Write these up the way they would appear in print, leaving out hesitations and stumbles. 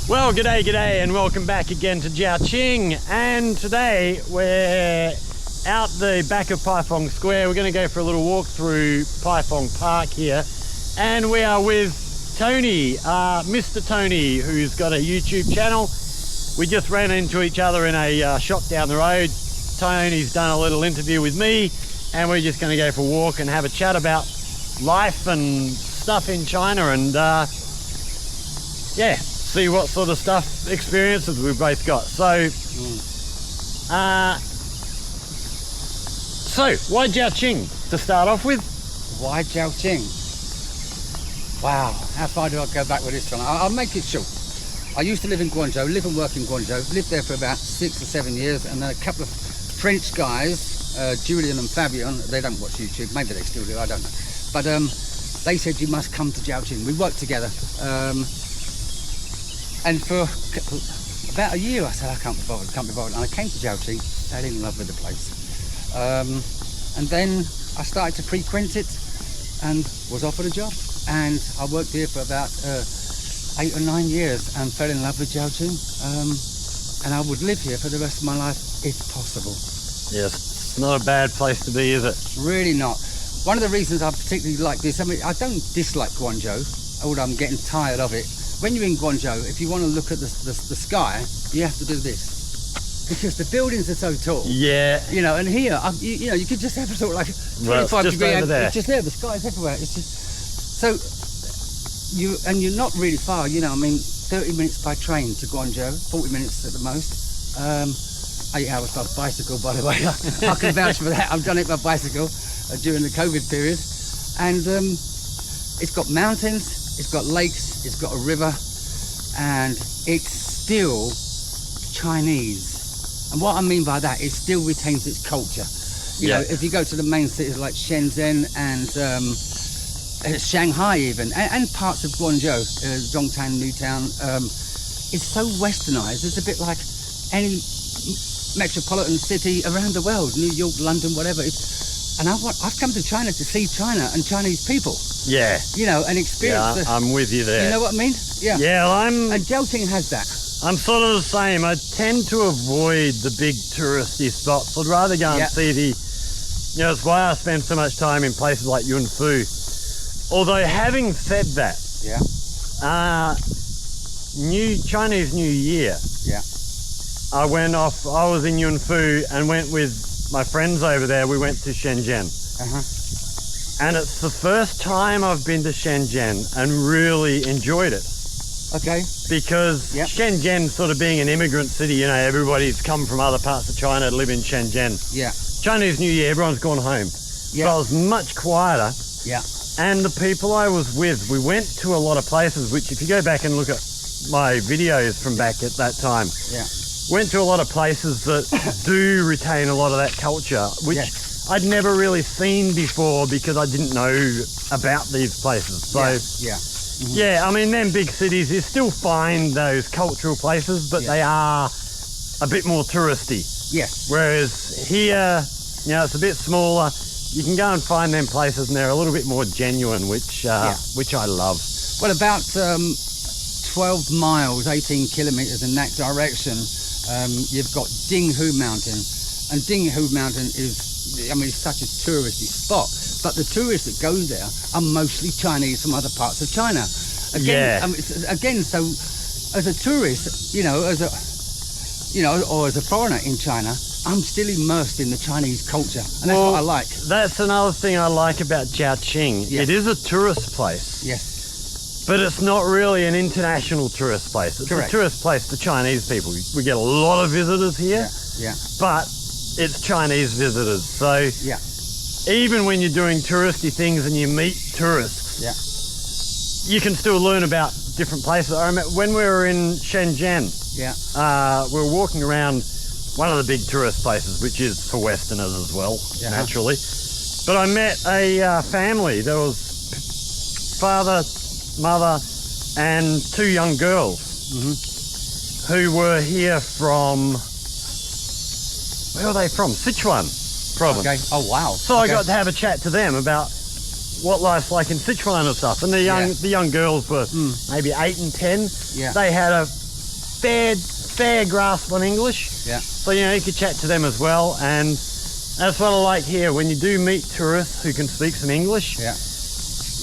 Well, g'day, and welcome back again to Jiaoqing. And today we're out the back of Paifeng Square. We're going to go for a little walk through Paifeng Park here. And we are with Tony, Mr. Tony, who's got a YouTube channel. We just ran into each other in a shop down the road. Tony's done a little interview with me, and we're just going to go for a walk and have a chat about life and stuff in China, and yeah, see what sort of experiences we've both got. So why Jiaoqing to start off with? Why Jiaoqing? Wow, how far do I go back with this one? I'll make it short. I used to live in Guangzhou, live and work in Guangzhou, lived there for about 6 or 7 years, and then a couple of French guys, Julian and Fabian, they don't watch YouTube, maybe they still do, I don't know. But they said you must come to Jiaoqing. We worked together. And for about a year I said, I can't be bothered. And I came to Jiaoqing, fell in love with the place. And then I started to frequent it and was offered a job. And I worked here for about 8 or 9 years and fell in love with Jiaoqing. And I would live here for the rest of my life if possible. Yes, it's not a bad place to be, is it? Really not. One of the reasons I particularly like this, I mean, I don't dislike Guangzhou, although I'm getting tired of it. When you're in Guangzhou, if you want to look at the sky, you have to do this. Because the buildings are so tall. Yeah. You know, and here, you could just have a sort of like 25 degree angle. It's just there, the sky's everywhere. It's just, so, you're not really far, you know, I mean, 30 minutes by train to Guangzhou, 40 minutes at the most. 8 hours by bicycle, by the way. I can vouch for that. I've done it by bicycle during the COVID period. And it's got mountains, it's got lakes, it's got a river, and it's still Chinese. And what I mean by that, it still retains its culture. You know, if you go to the main cities like Shenzhen and Shanghai even, and parts of Guangzhou, Zhongtan, Newtown, it's so westernized. It's a bit like any metropolitan city around the world, New York, London, whatever. And I've come to China to see China and Chinese people. Yeah. You know, and experience. Yeah, I'm with you there. You know what I mean? Yeah. Yeah, And Jiaoqing has that. I'm sort of the same. I tend to avoid the big touristy spots. I'd rather go and see it's why I spend so much time in places like Yunfu. Although having said that, Chinese New Year, I was in Yunfu and went with my friends over there. We went to Shenzhen. And it's the first time I've been to Shenzhen and really enjoyed it. Okay. Because Shenzhen sort of being an immigrant city, you know, everybody's come from other parts of China to live in Shenzhen. Yeah. Chinese New Year, everyone's gone home. Yeah. So I was much quieter. Yeah. And the people I was with, we went to a lot of places, which if you go back and look at my videos from back at that time, went to a lot of places that do retain a lot of that culture, which I'd never really seen before because I didn't know about these places. So yeah, I mean, them big cities, you still find those cultural places, but they are a bit more touristy. Yes. Whereas here, you know, it's a bit smaller. You can go and find them places and they're a little bit more genuine, which I love. Well, about 12 miles, 18 kilometres in that direction, you've got Dinghu Mountain. And Dinghu Mountain is, I mean, it's such a touristy spot. But the tourists that go there are mostly Chinese from other parts of China. Again, so as a tourist, you know, or as a foreigner in China, I'm still immersed in the Chinese culture, and that's what I like. That's another thing I like about Jiaoqing. Yes. It is a tourist place. Yes. But it's not really an international tourist place. It's a tourist place for Chinese people. We get a lot of visitors here, but it's Chinese visitors. So even when you're doing touristy things and you meet tourists, you can still learn about different places. I remember when we were in Shenzhen, we were walking around one of the big tourist places, which is for Westerners as well, naturally. But I met a family. There was father, mother, and 2 young girls who were here from, where were they from? Sichuan province. Okay. Oh, wow. So I got to have a chat to them about what life's like in Sichuan and stuff. And the young girls were maybe 8 and 10. Yeah. They had a fair grasp on English. Yeah. So, you know, you could chat to them as well. And that's what I like here. When you do meet tourists who can speak some English, yeah,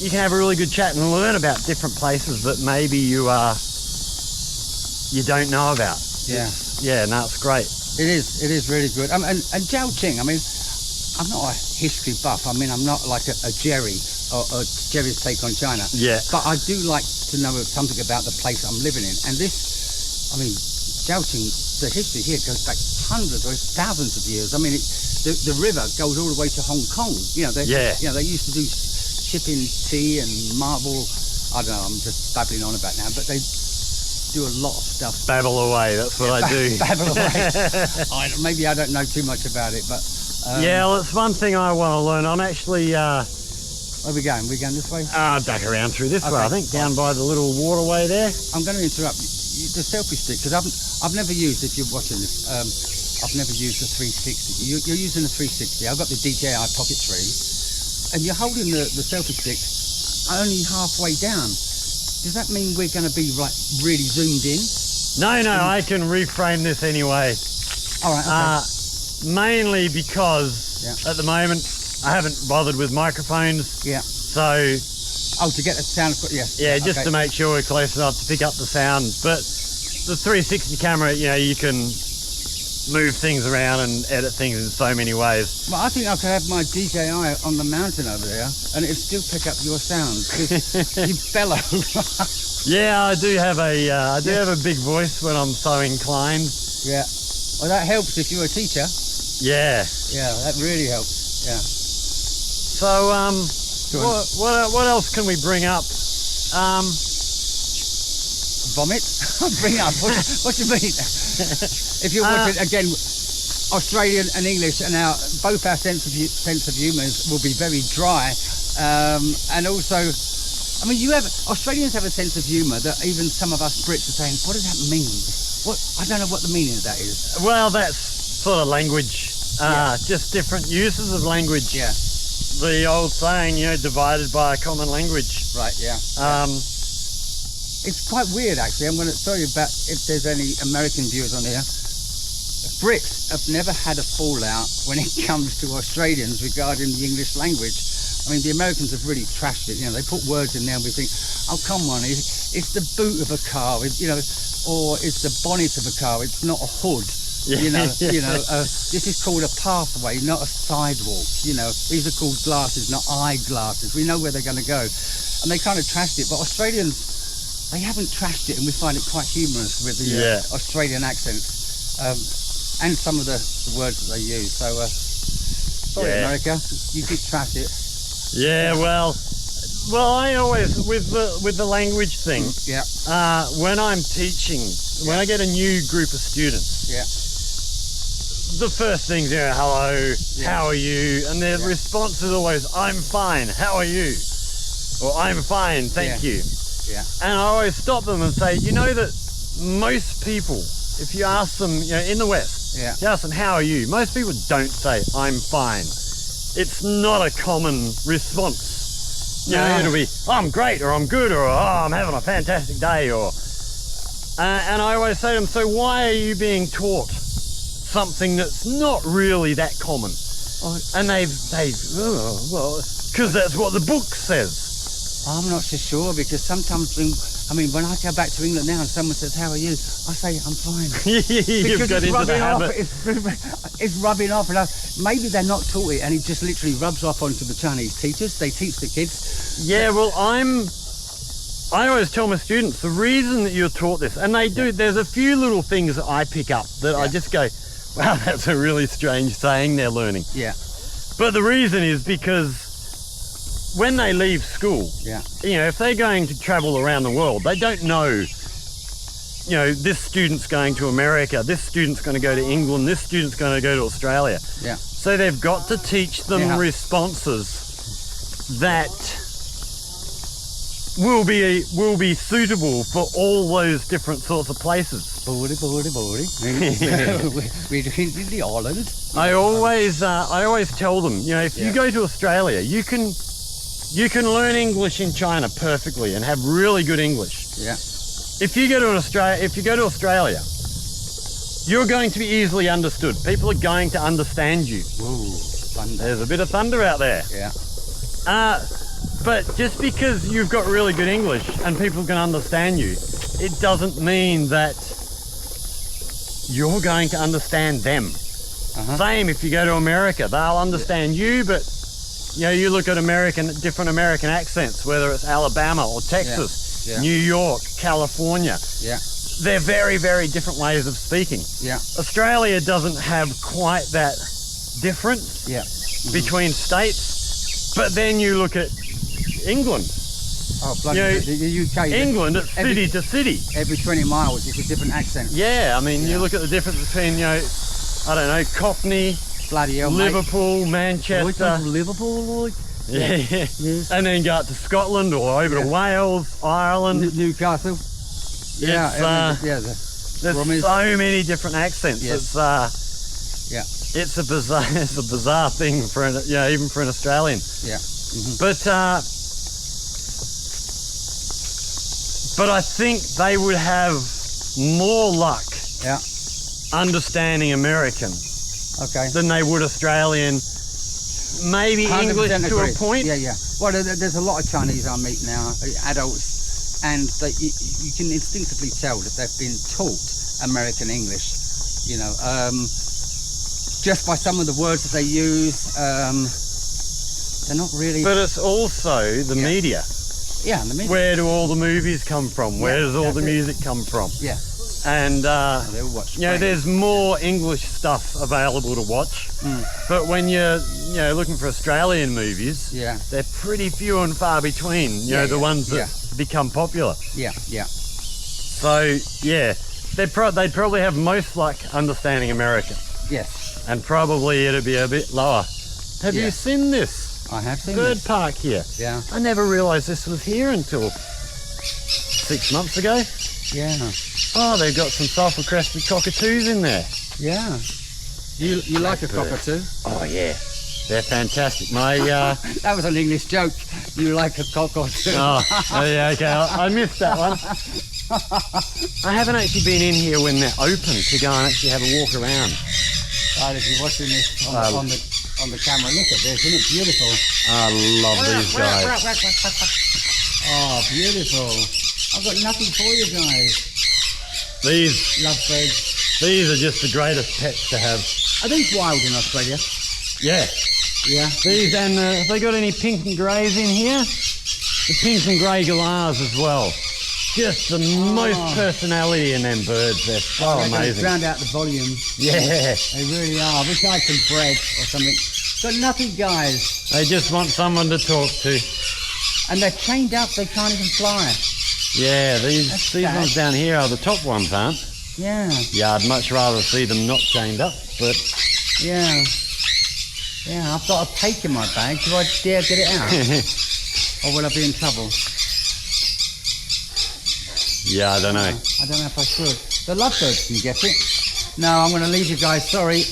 you can have a really good chat and learn about different places that maybe you don't know about. Yeah. Yeah, no, it's great. It is really good. And Zhaoqing, I mean, I'm not a history buff. I mean, I'm not like a Jerry or Jerry's take on China. Yeah. But I do like to know something about the place I'm living in. And this, I mean, Zhaoqing, the history here goes back hundreds or thousands of years. I mean, the river goes all the way to Hong Kong. You know, they used to do shipping tea and marble. I don't know, I'm just babbling on about now, but they do a lot of stuff. Babble away, that's what I do. Babble away. Maybe I don't know too much about it, but... yeah, well, it's one thing I want to learn. I'm actually... where are we going? We're going this way? Duck around through this way, I think, down by the little waterway there. I'm going to interrupt you. The selfie stick, because I've never used, if you're watching this, I've never used the 360. You're using the 360. I've got the DJI Pocket 3, and you're holding the selfie stick only halfway down. Does that mean we're going to be really zoomed in? No, I can reframe this anyway. All right, okay. Mainly because at the moment I haven't bothered with microphones. Yeah. So... Oh, to get the sound... Yes. Yeah, just to make sure we're close enough to pick up the sound. But the 360 camera, you know, you can move things around and edit things in so many ways. Well, I think I could have my DJI on the mountain over there and it'd still pick up your sound because you bellow. Yeah, I do have a big voice when I'm so inclined. Yeah. Well, that helps if you're a teacher. Yeah. Yeah, that really helps. Yeah. So, what else can we bring up? Vomit? Bring up. What do you mean? If you're watching again, Australian and English, and now both our sense of humour will be very dry, and also, I mean, Australians have a sense of humour that even some of us Brits are saying, what does that mean? I don't know what the meaning of that is. Well, that's sort of language, just different uses of language. Yeah. The old saying, you know, divided by a common language. Right. Yeah. It's quite weird, actually. I'm going to tell you about if there's any American viewers on here. Brits have never had a fallout when it comes to Australians regarding the English language. I mean, the Americans have really trashed it. You know, they put words in there and we think, oh, come on, it's the boot of a car, you know, or it's the bonnet of a car. It's not a hood. You know, this is called a pathway, not a sidewalk. You know, these are called glasses, not eyeglasses. We know where they're going to go. And they kind of trashed it. But Australians, they haven't trashed it, and we find it quite humorous with the Australian accents and some of the words that they use. So, sorry, America, you did trash it. Yeah, well, I always with the language thing. When I'm teaching, when I get a new group of students. The first thing's, you know, hello, how are you? And their response is always, I'm fine, how are you? Or I'm fine, thank you. Yeah. And I always stop them and say, you know that most people, if you ask them, you know, in the West, you ask them, how are you? Most people don't say, I'm fine. It's not a common response. You know, it'll be, oh, I'm great, or I'm good, or oh, I'm having a fantastic day, or... and I always say to them, so why are you being taught something that's not really that common? And because that's what the book says. I'm not so sure, because sometimes when I go back to England now and someone says, how are you? I say, I'm fine. You've got into the habit. It's rubbing off. And maybe they're not taught it, and it just literally rubs off onto the Chinese teachers. They teach the kids. Yeah, well, I always tell my students, the reason that you're taught this, and they do, there's a few little things that I pick up that I just go, wow, that's a really strange saying they're learning. Yeah. But the reason is because when they leave school, you know, if they're going to travel around the world, they don't know, you know, this student's going to America, this student's going to go to England, this student's going to go to Australia. Yeah. So they've got to teach them responses that will be suitable for all those different sorts of places. We're in the island. I always tell them, you know, if you go to Australia, you can learn English in China perfectly and have really good English. Yeah. if you go to Australia, you're going to be easily understood. People are going to understand you. Whoa, thunder. There's a bit of thunder out there. Yeah. But just because you've got really good English and people can understand you, it doesn't mean that you're going to understand them. Same if you go to America, they'll understand you, but you look at different American accents, whether it's Alabama or Texas, New York, California. Yeah. They're very, very different ways of speaking. Yeah. Australia doesn't have quite that difference between states, but then you look at England. Oh, bloody the UK. England, it's city to city. Every 20 miles, it's a different accent. Yeah, I mean, you look at the difference between, I don't know, Cockney, bloody hell, Liverpool, mate. Manchester. Liverpool, like? Yeah. Yes. And then go up to Scotland or over to Wales, Ireland. Newcastle. Yeah, there's so many different accents. Yes. It's a bizarre thing for even for an Australian. Yeah. But I think they would have more luck understanding American than they would Australian. Maybe English to a point. Yeah. Well, there's a lot of Chinese I meet now, adults, and you can instinctively tell that they've been taught American English. Just by some of the words that they use, they're not really. But it's also the media. Yeah, the media. Where do all the movies come from? Where does all the music come from? Yeah. And they all watch there's more English stuff available to watch. But when you're looking for Australian movies, they're pretty few and far between. The ones that become popular. Yeah. So they'd probably have most luck understanding American. Yes. And probably it'd be a bit lower. Have you seen this? I have seen Bird this. park here. Yeah. I never realised this was here until 6 months ago. Yeah. Oh, they've got some sulphur-crested cockatoos in there. Yeah. You like a cockatoo? Oh, yeah. They're fantastic. That was an English joke. You like a cockatoo. Oh, yeah, okay. I missed that one. I haven't actually been in here when they're open to go and actually have a walk around. Right, if you're watching this on the camera, look at this, isn't it beautiful? I love these guys. Oh, beautiful. I've got nothing for you guys. These lovebirds. These are just the greatest pets to have. Are these wild in Australia? Yeah. Yeah. These, and have they got any pink and greys in here? The pink and grey galahs as well. Just the most personality in them birds. They're so amazing. They drowned out the volume. Yeah. They really are. I wish I had some bread or something. Got nothing, guys. They just want someone to talk to. And they're chained up. They can't even fly. Yeah, these ones down here are the top ones, aren't? Yeah. Yeah, I'd much rather see them not chained up, but... Yeah. Yeah, I've got a cake in my bag. Do I dare get it out? Or will I be in trouble? Yeah, I don't know. I don't know if I should. The lovebirds can get it. No, I'm going to leave you guys. Sorry.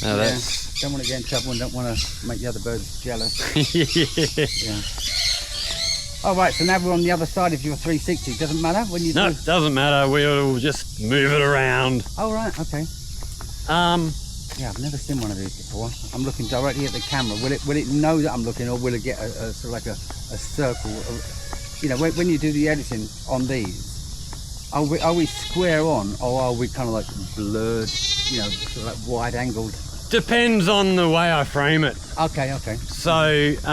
No, that's... Don't want to get in trouble and don't want to make the other birds jealous. Yeah. Oh, right, so now we're on the other side of your 360. Doesn't matter when you No, it doesn't matter. We'll just move it around. Oh, right, okay. Yeah, I've never seen one of these before. I'm looking directly at the camera. Will it know that I'm looking, or will it get a sort of like a circle? When you do the editing on these, are we square on, or are we kind of like blurred, sort of like wide-angled? Depends on the way I frame it. Okay. So... it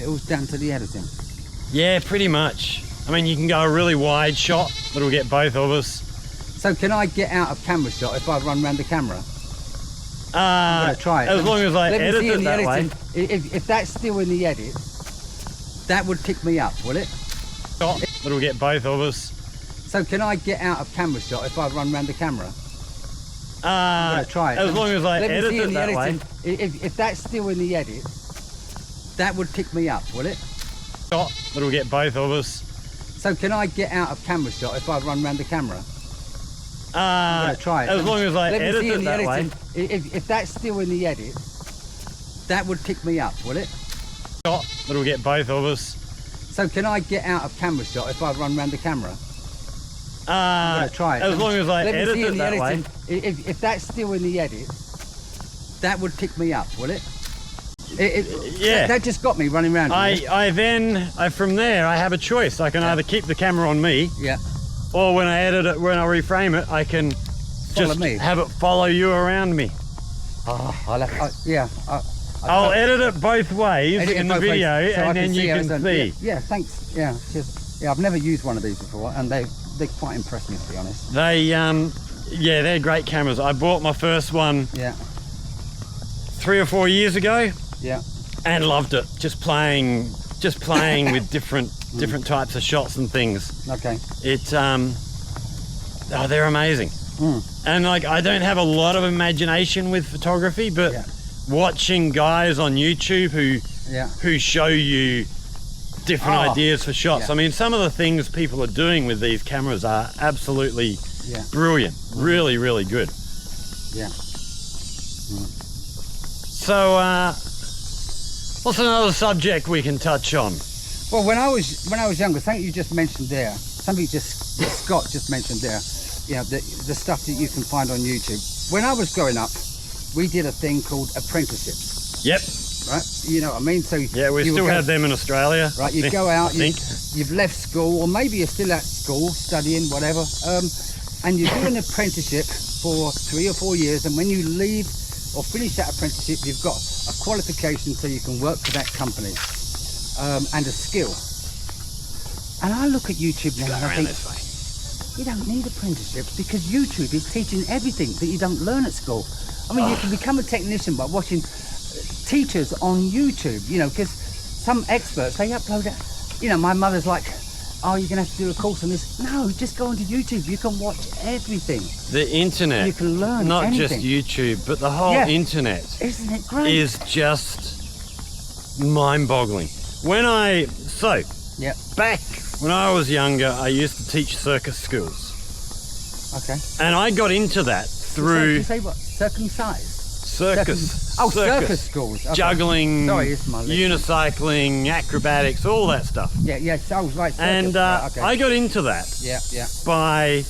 all's down to the editing. Yeah, pretty much. I mean, you can go a really wide shot that'll get both of us. So can I get out of camera shot if I run around the camera? I'm going to try it. As long as I edit it that way. If that's still in the edit, that would pick me up, will it? Shot that'll get both of us. So can I get out of camera shot if I run around the camera? I'm going to try it. As long as I edit it that way. If that's still in the edit, that would pick me up, will it? Shot that'll get both of us. So can I get out of camera shot if I run around the camera? I'm going to try it. As long as I edit it that way. If that's still in the edit, that would pick me up, will it? Shot that'll get both of us. So can I get out of camera shot if I run around the camera? I'm gonna try it. As long as I edit it that way. If that's still in the edit, that would pick me up, will it? Yeah. That just got me running around. From there, I have a choice. I can either keep the camera on me, or when I edit it, when I reframe it, I can have it follow you around me. Oh, I'll edit it both ways in the video, and then you can see. Yeah, thanks. Yeah, I've never used one of these before, and they quite impressed me, to be honest. They're great cameras. I bought my first one 3 or 4 years ago. Yeah. And loved it. Just playing with different types of shots and things. Okay. They're amazing. And like, I don't have a lot of imagination with photography, but watching guys on YouTube who show you different ideas for shots. I mean, some of the things people are doing with these cameras are absolutely brilliant. Really, really good. Yeah. So, what's another subject we can touch on? Well, when I was younger, something you just mentioned there, Scott just mentioned there, the stuff that you can find on YouTube. When I was growing up, we did a thing called apprenticeships. Yep. Right? You know what I mean? So we still have them in Australia. Right, you go out, you've left school, or maybe you're still at school studying, whatever, and you do an apprenticeship for 3 or 4 years, and when you leave or finish that apprenticeship, you've got a qualification so you can work for that company, and a skill. And I look at YouTube now and I think, you don't need apprenticeships because YouTube is teaching everything that you don't learn at school. I mean, you can become a technician by watching teachers on YouTube, because some experts, they upload it. My mother's like, oh, you're going to have to do a course on this. No, just go onto YouTube. You can watch everything. The internet. You can learn not anything. Just YouTube, but the whole internet. Isn't it great? Is just mind-boggling. Back when I was younger, I used to teach circus schools. Okay. And I got into that through... Did you say what? Circumcised? Circus. Circus schools. Okay. Juggling, unicycling, acrobatics, all that stuff. Yeah. Oh, right. Circus. And I got into that. By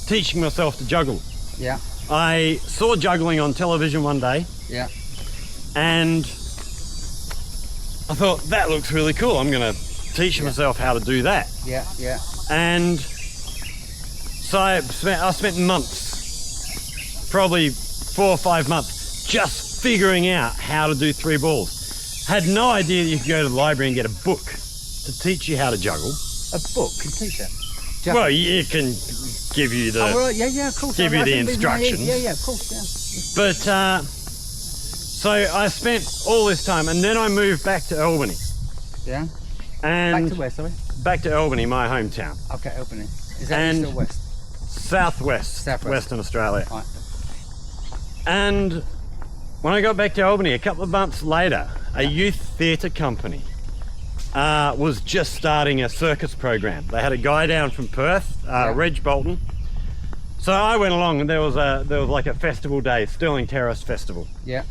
teaching myself to juggle. Yeah. I saw juggling on television one day. Yeah. And I thought, that looks really cool. I'm going to teach myself how to do that. Yeah. And so I spent months, probably 4 or 5 months, just figuring out how to do 3 balls. Had no idea that you could go to the library and get a book to teach you how to juggle. A book can teach that? Well, it can give you the... of course. Give you the instructions. Yeah, of course, But, so I spent all this time, and then I moved back to Albany. Yeah? And back to where, sorry? Back to Albany, my hometown. Okay, Albany. Is that east or west? Southwest. Western Australia. Right. And when I got back to Albany, a couple of months later, a youth theatre company was just starting a circus program. They had a guy down from Perth, Reg Bolton. So I went along, and there was like a festival day, Stirling Terrace Festival. Yeah.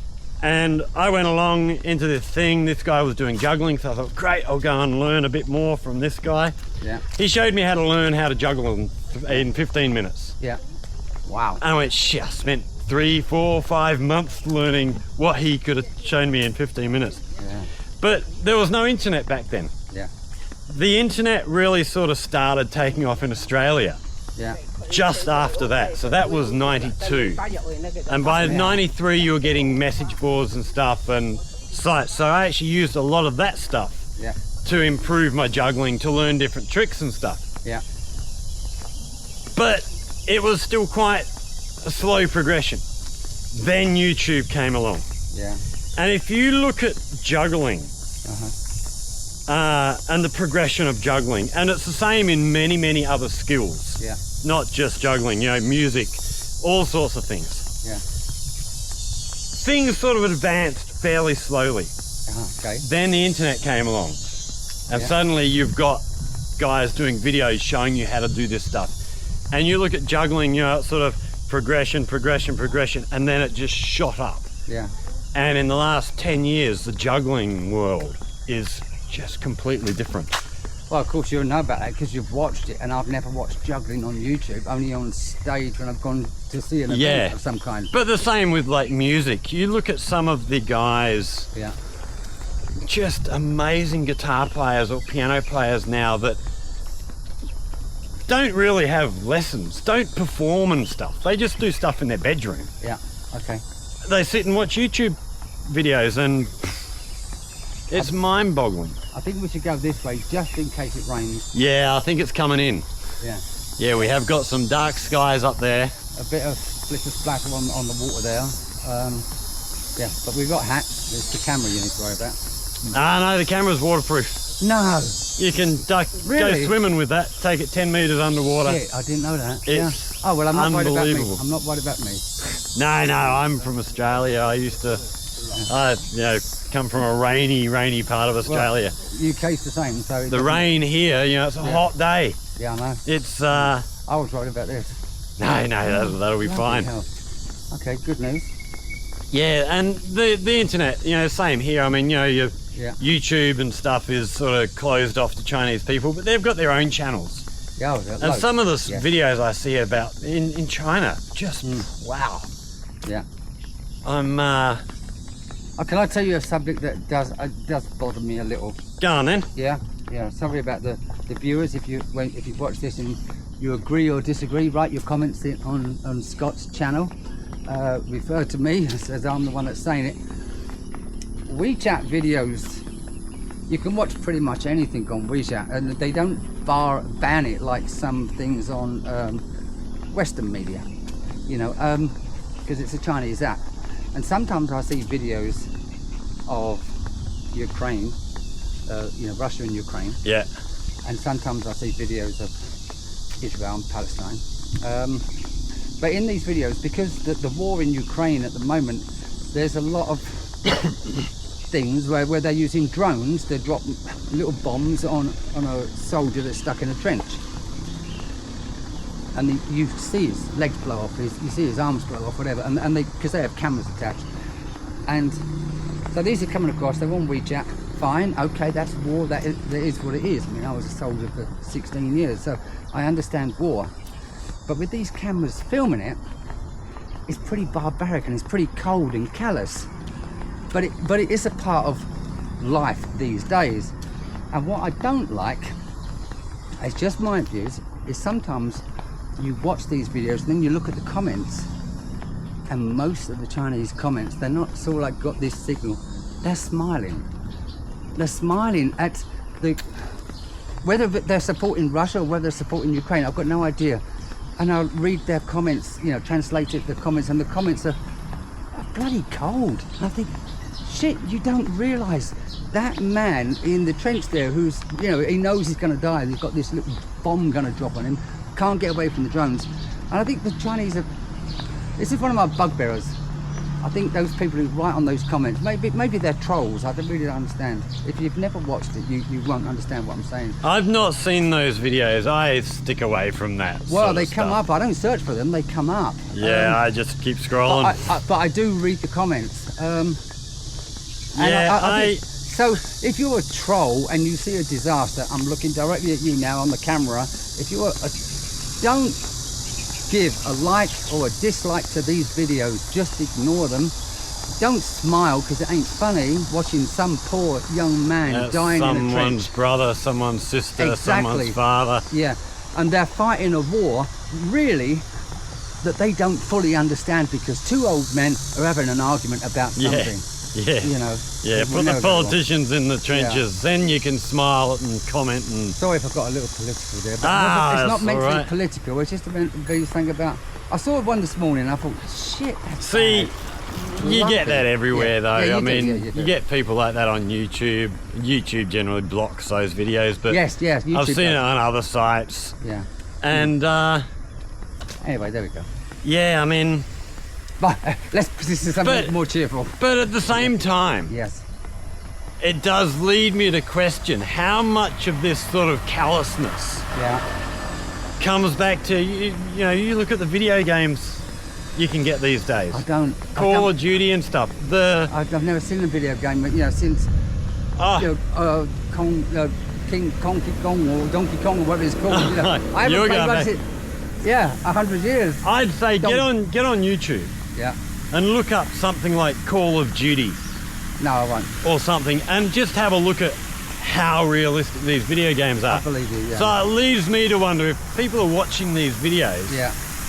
And I went along into this thing. This guy was doing juggling, so I thought, great, I'll go and learn a bit more from this guy. Yeah. He showed me how to learn how to juggle in 15 minutes. Yeah. Wow. And I went, shit, I spent 3, 4, 5 months learning what he could have shown me in 15 minutes. Yeah. But there was no internet back then. Yeah. The internet really sort of started taking off in Australia. Yeah. Just after that. So that was 92. And by 93 you were getting message boards and stuff and sites. So I actually used a lot of that stuff to improve my juggling, to learn different tricks and stuff. Yeah. But it was still quite a slow progression. Then YouTube came along. Yeah. And if you look at juggling and the progression of juggling, and it's the same in many, many other skills. Yeah. Not just juggling, music, all sorts of things. Yeah. Things sort of advanced fairly slowly. Okay. Then the internet came along, and suddenly you've got guys doing videos showing you how to do this stuff. And you look at juggling, sort of progression, and then it just shot up. Yeah. And in the last 10 years, the juggling world is just completely different. Well, of course you'll know about that because you've watched it, and I've never watched juggling on YouTube, only on stage when I've gone to see an event of some kind. But the same with like music. You look at some of the guys, just amazing guitar players or piano players now that don't really have lessons, don't perform and stuff. They just do stuff in their bedroom. Yeah, okay. They sit and watch YouTube videos and it's mind-boggling. I think we should go this way just in case it rains. Yeah, I think it's coming in. Yeah. Yeah, we have got some dark skies up there. A bit of splitter splatter on the water there. Yeah, but we've got hats. It's the camera you need to worry about. No, the camera's waterproof. No. You can go swimming with that, take it 10 metres underwater. Shit, I didn't know that. It's Oh, well, I'm not worried about me. unbelievable. I'm not worried about me. No, I'm from Australia. I used to, come from a rainy part of Australia. Well, UK's the same, so... The rain here, it's a hot day. Yeah, I know. It's, I was worried about this. No, that'll be fine. Hell. Okay, good news. Yeah, and the internet, same here. I mean, your YouTube and stuff is sort of closed off to Chinese people, but they've got their own channels. Yeah, and some of the videos I see about in China, just wow. Yeah. Can I tell you a subject that does bother me a little? Go on then. Yeah. Sorry about the viewers. If you watch this and you agree or disagree, write your comments on Scott's channel. Refer to me as I'm the one that's saying it. WeChat videos, you can watch pretty much anything on WeChat, and they don't ban it like some things on Western media. Because it's a Chinese app. And sometimes I see videos of Ukraine, Russia and Ukraine. Yeah. And sometimes I see videos of Israel and Palestine. But in these videos, because the war in Ukraine at the moment, there's a lot of things where they're using drones to drop little bombs on a soldier that's stuck in a trench. And you see his legs blow off, you see his arms blow off, whatever, and because they have cameras attached. And so these are coming across, they're on WeChat, fine, okay, that's war, that is what it is. I mean, I was a soldier for 16 years, so I understand war. But with these cameras filming it, it's pretty barbaric and it's pretty cold and callous. But it is a part of life these days. And what I don't like, it's just my views, is sometimes you watch these videos and then you look at the comments, and most of the Chinese comments, they're not sort of like got this signal, they're smiling. They're smiling at whether they're supporting Russia or whether they're supporting Ukraine, I've got no idea. And I'll read their comments, translated the comments, and the comments are bloody cold. And I think, shit, you don't realise that man in the trench there who's, he knows he's going to die, he's got this little bomb going to drop on him, can't get away from the drones. And I think the Chinese this is one of my bugbearers. I think those people who write on those comments, maybe they're trolls. I don't really understand. If you've never watched it, you won't understand what I'm saying. I've not seen those videos. I stick away from that. Well, they come up. I don't search for them. They come up. Yeah, I just keep scrolling. But I do read the comments. So if you're a troll and you see a disaster, I'm looking directly at you now on the camera. If you're don't give a like or a dislike to these videos, just ignore them. Don't smile because it ain't funny watching some poor young man dying in a trench. Someone's brother, someone's sister, someone's father. Yeah, and they're fighting a war, really, that they don't fully understand because two old men are having an argument about something. Yeah. Yeah, put the politicians in the trenches, then you can smile and comment and... Sorry if I got a little political there, but it's not meant to be political, it's just meant to be something about... I saw one this morning and I thought, shit, that's bad. You get that everywhere though. I mean, you get people like that on YouTube. YouTube generally blocks those videos, but yes, YouTube I've seen it on other sites. Yeah. And anyway, there we go. Yeah, I mean... But this is something more cheerful. But at the same time, yes, it does lead me to question how much of this sort of callousness comes back to you look at the video games you can get these days. Call of Duty and stuff. I've never seen a video game, but since King Donkey Kong or Donkey Kong or whatever it's called. You know. I haven't played Racing. Yeah, 100 years. I'd say get on YouTube. Yeah. And look up something like Call of Duty. No, I won't. Or something, and just have a look at how realistic these video games are. I believe you, yeah. So it leaves me to wonder if people are watching these videos,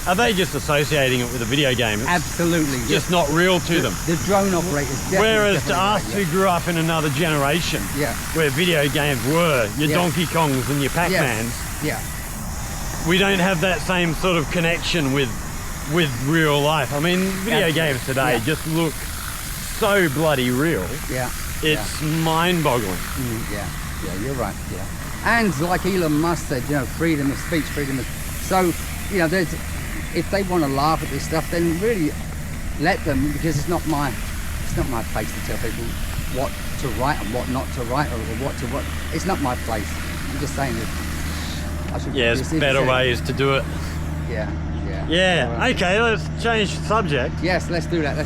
are they just associating it with a video game? It's absolutely. Just not real to them. The drone operators. Whereas to us who grew up in another generation, where video games were your Donkey Kongs and your Pac-Mans, we don't have that same sort of connection with real life. I mean, video games today just look so bloody real. It's mind-boggling. Yeah, you're right. Yeah, and like Elon Musk said, you know, freedom of speech, freedom of. So, you know, if they want to laugh at this stuff, then really let them, because it's not my place to tell people what to write and what not to write, or what. It's not my place. I'm just saying that. There's better ways to do it. Yeah. Okay, let's change the subject. Yes, let's do that.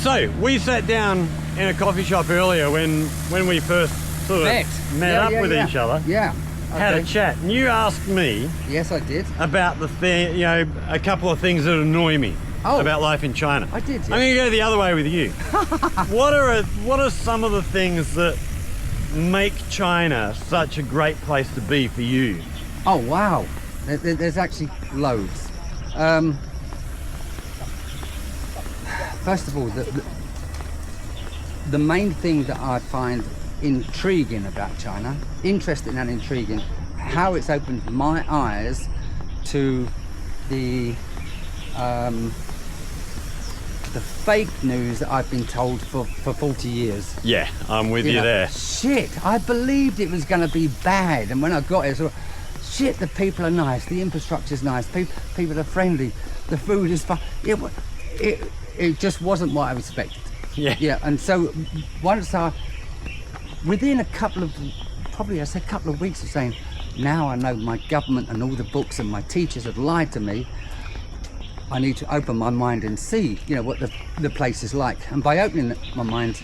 So we sat down in a coffee shop earlier when we first sort of met up with each other. Yeah. Had a chat, and you asked me. Yes, I did. About the thing, you know, a couple of things that annoy me about life in China. I did. I'm going to go the other way with you. What are some of the things that make China such a great place to be for you? Oh wow, there's actually loads. First of all, the main thing that I find intriguing about China, interesting and intriguing, how it's opened my eyes to the fake news that I've been told for 40 years. Yeah, I'm with you there. Shit, I believed it was going to be bad, and when I got it, so, shit, the people are nice, the infrastructure's nice, people are friendly, the food is fun. It just wasn't what I expected. Yeah, and so within a couple of weeks of saying, now I know my government and all the books and my teachers have lied to me, I need to open my mind and see, you know, what the place is like. And by opening my mind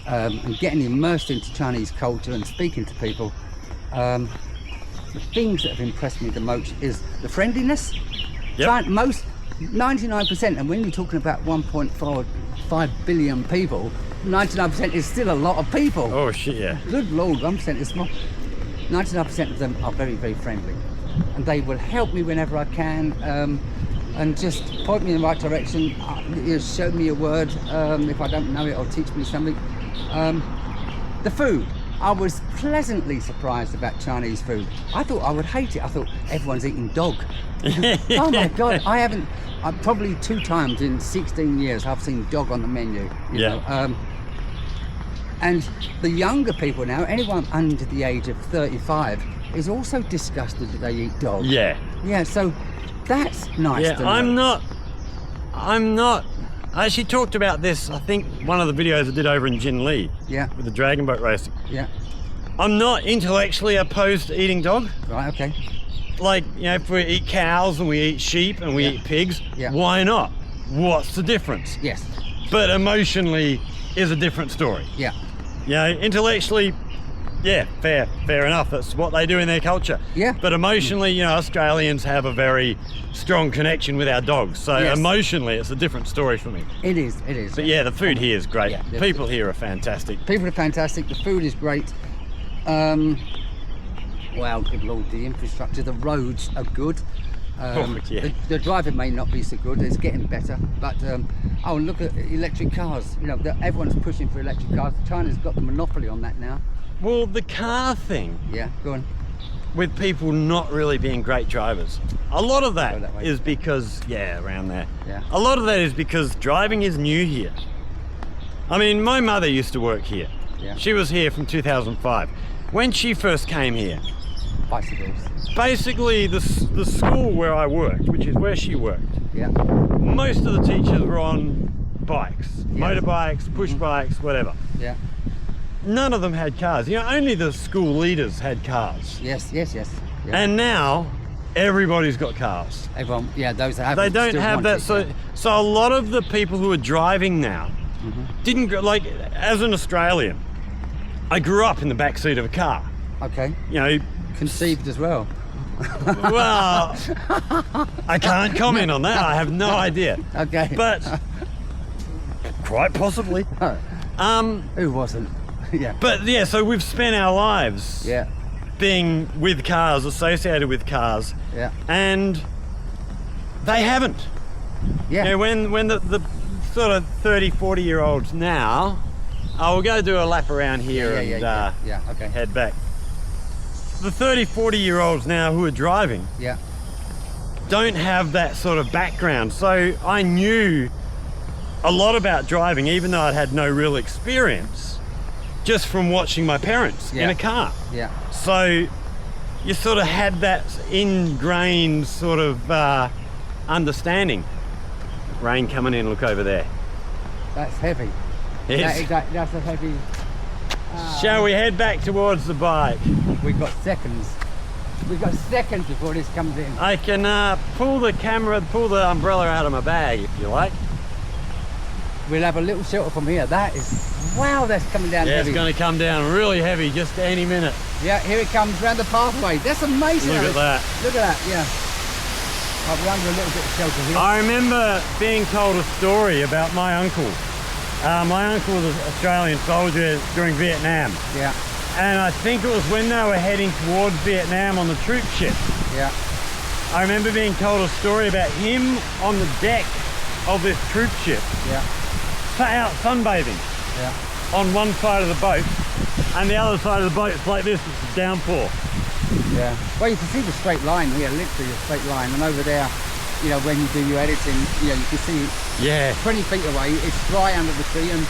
and getting immersed into Chinese culture and speaking to people, the things that have impressed me the most is the friendliness. Most 99%, and when you're talking about 1.5 billion people, 99% is still a lot of people. Oh shit, yeah. Good Lord, 1% is small. 99% of them are very, very friendly, and they will help me whenever I can, and just point me in the right direction. Show me a word if I don't know it, or teach me something. The food. I was pleasantly surprised about Chinese food. I thought I would hate it. I thought everyone's eating dog. Oh my God, I probably 2 times in 16 years I've seen dog on the menu. You know? And the younger people now, anyone under the age of 35, is also disgusted that they eat dog. Yeah, so that's nice to know. I'm not. I actually talked about this, I think, one of the videos I did over in Jinli. With the dragon boat racing. I'm not intellectually opposed to eating dog. Right, okay. Like, you know, if we eat cows and we eat sheep and we eat pigs, why not? What's the difference? Yes. But emotionally is a different story. Yeah. You know, intellectually, fair enough. That's what they do in their culture. Yeah. But emotionally, you know, Australians have a very strong connection with our dogs. So emotionally, it's a different story for me. It is. But yeah, the food here is great. People here are fantastic. People are fantastic. The food is great. Well, good Lord, the infrastructure, the roads are good. The driving may not be so good, it's getting better, but look at electric cars. You know, everyone's pushing for electric cars. China's got the monopoly on that now. Well, the car thing. Yeah, go on. With people not really being great drivers. A lot of that is because, around there. Yeah. A lot of that is because driving is new here. I mean, my mother used to work here. Yeah. She was here from 2005. When she first came here, bicycles. Basically, the school where I worked, which is where she worked, most of the teachers were on bikes, motorbikes, push bikes, whatever. Yeah. None of them had cars. You know, only the school leaders had cars. Yes. Yeah. And now, everybody's got cars. Everyone, those that have. They don't have that. So a lot of the people who are driving now didn't, like, as an Australian, I grew up in the back seat of a car. Okay. You know, conceived as well. Well, I can't comment on that. I have no idea. Okay. But quite possibly. Who wasn't? Yeah. But yeah, so we've spent our lives being with cars, associated with cars. Yeah. And they haven't. Yeah. You know, when the sort of 30, 40-year-olds now, we'll go do a lap around here and okay. head back. The 30, 40-year-olds now who are driving don't have that sort of background. So I knew a lot about driving, even though I'd had no real experience, just from watching my parents in a car. Yeah. So you sort of had that ingrained sort of understanding. Rain coming in, look over there. That's heavy. Yes. That's a heavy... Shall we head back towards the bike? We've got seconds. We've got seconds before this comes in. I can pull the umbrella out of my bag if you like. We'll have a little shelter from here. That is... Wow, that's coming down heavy. Yeah, it's going to come down really heavy just any minute. Yeah, here it comes round the pathway. That's amazing. Look at that. Look at that, yeah. I'll be under a little bit of shelter here. I remember being told a story about my uncle. My uncle was an Australian soldier during Vietnam. Yeah. And I think it was when they were heading towards Vietnam on the troop ship. Yeah. I remember being told a story about him on the deck of this troop ship. Yeah. Out sunbathing. Yeah. On one side of the boat, and the other side of the boat is like this, it's a downpour. Yeah. Well, you can see the straight line here, literally a straight line, and over there, you know, when you do your editing, you know, you can see 20 feet away, it's dry under the tree and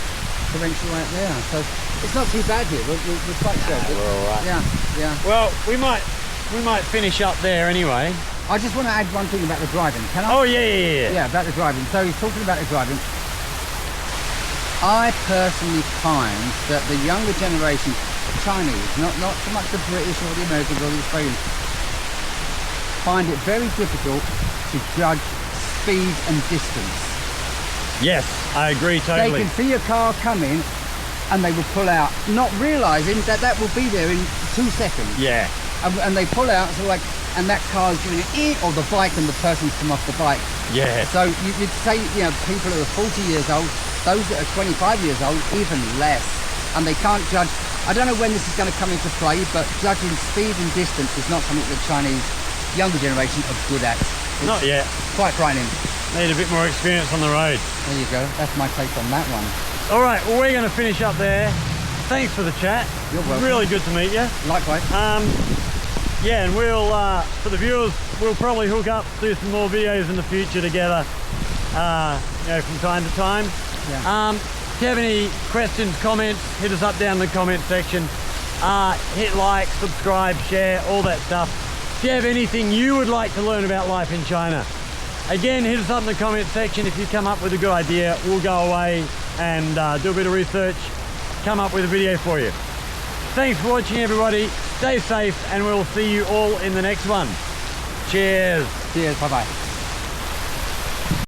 torrential right there. So it's not too bad here. We're quite sheltered. We're all right. Yeah, yeah. Well, we might finish up there anyway. I just want to add one thing about the driving. Can I? Oh yeah. Yeah, about the driving. So he's talking about the driving. I personally find that the younger generation, the Chinese, not so much the British or the Americans or the Australians, find it very difficult to judge speed and distance. Yes, I agree totally. They can see a car coming and they will pull out, not realising that that will be there in 2 seconds. Yeah. And they pull out, so like, and that car's doing it, or the bike and the person's come off the bike. Yeah. So you'd say, you know, people who are 40 years old, those that are 25 years old, even less. And they can't judge. I don't know when this is going to come into play, but judging speed and distance is not something the Chinese younger generation are good at. It's not yet. Quite frightening. Need a bit more experience on the road. There you go. That's my take on that one. All right, well, we're going to finish up there. Thanks for the chat. You're welcome. Really good to meet you. Likewise. Yeah, and we'll, for the viewers, we'll probably hook up, do some more videos in the future together, you know, from time to time. Yeah. If you have any questions, comments, hit us up down in the comment section. Hit like, subscribe, share, all that stuff. If you have anything you would like to learn about life in China, again, hit us up in the comment section. If you come up with a good idea, we'll go away and do a bit of research, come up with a video for you. Thanks for watching, everybody. Stay safe, and we'll see you all in the next one. Cheers. Cheers. Bye-bye.